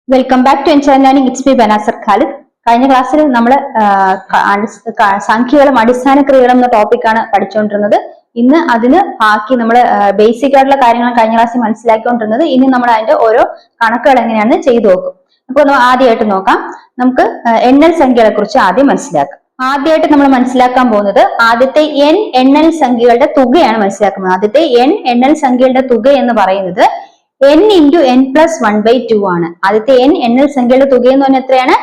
Welcome back to എൻചാൻ learning. It's me Banasar Khalid. കഴിഞ്ഞ ക്ലാസ്സിൽ നമ്മൾ സംഖ്യകളും അടിസ്ഥാന ക്രിയകളും എന്ന ടോപ്പിക്കാണ് പഠിച്ചുകൊണ്ടിരുന്നത്. ഇന്ന് അതിന് ബാക്കി നമ്മൾ ബേസിക് ആയിട്ടുള്ള കാര്യങ്ങൾ കഴിഞ്ഞ ക്ലാസ്സിൽ മനസ്സിലാക്കിക്കൊണ്ടിരുന്നത്. ഇനി നമ്മൾ അതിന്റെ ഓരോ കണക്കുകൾ എങ്ങനെയാണെന്ന് ചെയ്തു നോക്കും. അപ്പോൾ ആദ്യമായിട്ട് നോക്കാം. നമുക്ക് എണ്ണൽ സംഖ്യകളെ കുറിച്ച് ആദ്യം മനസ്സിലാക്കാം. ആദ്യമായിട്ട് നമ്മൾ മനസ്സിലാക്കാൻ പോകുന്നത് ആദ്യത്തെ n എണ്ണൽ സംഖ്യകളുടെ തുകയാണ് മനസ്സിലാക്കുന്നത്. ആദ്യത്തെ n എണ്ണൽ സംഖ്യകളുടെ തുക എന്ന് പറയുന്നത് n into n plus 1/2 ആണ്. ആദ്യത്തെ n എണ്ണൽ സംഖ്യയുടെ തുക എന്ന് പറഞ്ഞാൽ എത്രയാണ്?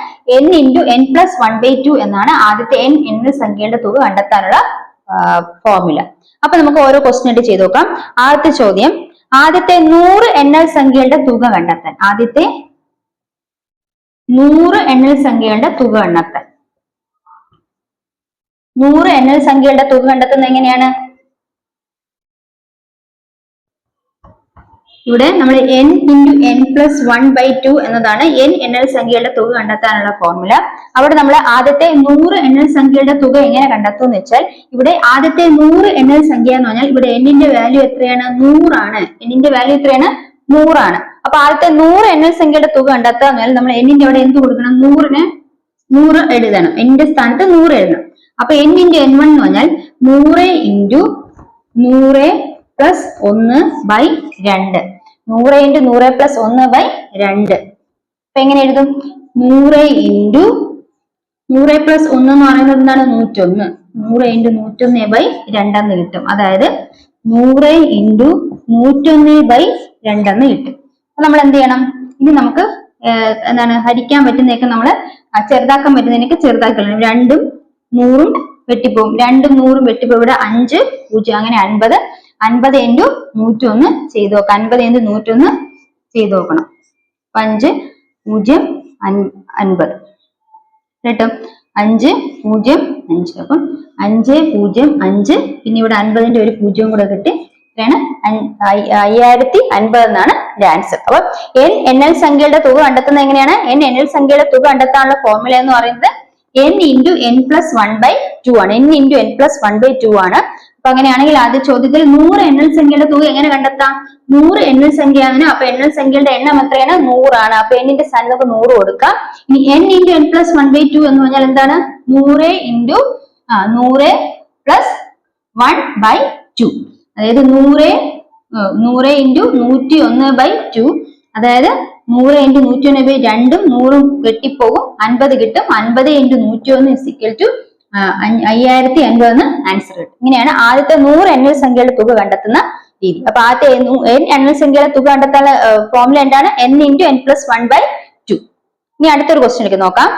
n into n plus 1/2 എന്നാണ് ആദ്യത്തെ n എണ്ണൽ സംഖ്യയുടെ തുക കണ്ടെത്താനുള്ള ഫോർമുല. അപ്പൊ നമുക്ക് ഓരോ ക്വസ്റ്റ്യൻ ആയിട്ട് ചെയ്ത് നോക്കാം. ആദ്യത്തെ ചോദ്യം, ആദ്യത്തെ 100 എണ്ണൽ സംഖ്യകളുടെ തുക കണ്ടെത്താൻ. ആദ്യത്തെ 100 എണ്ണൽ സംഖ്യകളുടെ തുക കണ്ടെത്താൻ. 100 എണ്ണൽ സംഖ്യകളുടെ തുക കണ്ടെത്തുന്നത് എങ്ങനെയാണ്? ഇവിടെ നമ്മൾ n into n plus 1/2 എന്നതാണ് n എണ്ണൽ സംഖ്യകളുടെ തുക കണ്ടെത്താനുള്ള ഫോർമുല. അവിടെ നമ്മൾ ആദ്യത്തെ 100 എണ്ണൽ സംഖ്യകളുടെ തുക എങ്ങനെ കണ്ടെത്തും എന്ന് വെച്ചാൽ, ഇവിടെ ആദ്യത്തെ 100 എണ്ണൽ സംഖ്യ എന്ന് പറഞ്ഞാൽ ഇവിടെ n ന്റെ വാല്യൂ എത്രയാണ്? 100 ആണ്. n ന്റെ വാല്യൂ എത്രയാണ്? 100 ആണ്. അപ്പൊ ആദ്യത്തെ 100 എണ്ണൽ സംഖ്യയുടെ തുക കണ്ടെത്താൻ പറഞ്ഞാൽ നമ്മൾ n ന്റെ അവിടെ എന്ത് കൊടുക്കണം? 100ന് 100 എഴുതണം. n ന്റെ സ്ഥാനത്ത് 100 എഴുതണം. അപ്പൊ n into n1 എന്ന് പറഞ്ഞാൽ 100 into 100 plus 1/2. 100 into 100 plus 1/2. അപ്പൊ എങ്ങനെ എഴുതും? 100 into 100 plus 1 എന്ന് പറയുന്നത് എന്താണ്? 101. 100 into 101/2 എന്ന് കിട്ടും. അതായത് 100 into 101/2 എന്ന് കിട്ടും. അപ്പൊ നമ്മൾ എന്ത് ചെയ്യണം? ഇനി നമുക്ക് എന്താണ് ഹരിക്കാൻ പറ്റുന്നതൊക്കെ നമ്മൾ ചെറുതാക്കാൻ പറ്റുന്നതിനൊക്കെ ചെറുതാക്കണം. 2ഉം 100ഉം വെട്ടിപ്പോവും. 2ഉം 100ഉം വെട്ടിപ്പോവും. ഇവിടെ 5 0 അങ്ങനെ 50. 50 into 101 ചെയ്ത് നോക്കാം. 50 into 101 ചെയ്ത് നോക്കണം. 5 0 50 കേട്ടോ. 5 0 5. അപ്പം 5 0 5 പിന്നെ ഇവിടെ 50ന്റെ ഒരു 0 കൂടെ കിട്ടി. ഇതാണ് 5050 എന്നാണ് ആൻസർ. അപ്പൊ n എണ്ണൽ സംഖ്യയുടെ തുക കണ്ടെത്തുന്നത് എങ്ങനെയാണ്? n എണ്ണൽ സംഖ്യയുടെ തുക കണ്ടെത്താനുള്ള ഫോർമുല എന്ന് പറയുന്നത് n into n plus 1/2 ആണ്. n into n plus 1/2 ആണ്. അപ്പൊ അങ്ങനെയാണെങ്കിൽ ആദ്യ ചോദ്യത്തിൽ 100 എണ്ണൽ സംഖ്യയുടെ തുക എങ്ങനെ കണ്ടെത്താം? 100 എണ്ണൽ സംഖ്യയാണ്. അപ്പൊ എണ്ണൽ സംഖ്യയുടെ എണ്ണം എത്രയാണ്? 100 ആണ്. അപ്പൊ n ന്റെ സ്ഥാനത്ത് നമുക്ക് 100 കൊടുക്കാം. ഇനി n into n plus 1/2 എന്ന് പറഞ്ഞാൽ എന്താണ്? 100 into 100 plus 1/2. അതായത് 100 into 101/2. അതായത് 100 into 101/2 ഉം 100ഉം വെട്ടിപ്പോകും. 50 കിട്ടും. 50 into 101 is equal to 5050 എന്ന് ആൻസർ കിട്ടും. ഇങ്ങനെയാണ് ആദ്യത്തെ 100 എണ്ണൽ സംഖ്യയുടെ തുക കണ്ടെത്തുന്ന രീതി. അപ്പൊ ആദ്യത്തെ n എണ്ണൽ സംഖ്യയുടെ തുക കണ്ടെത്താനുള്ള ഫോർമുല എന്താണ്? n into n plus 1/2. ഇനി അടുത്തൊരു ക്വസ്റ്റ്യൻ നോക്കാം.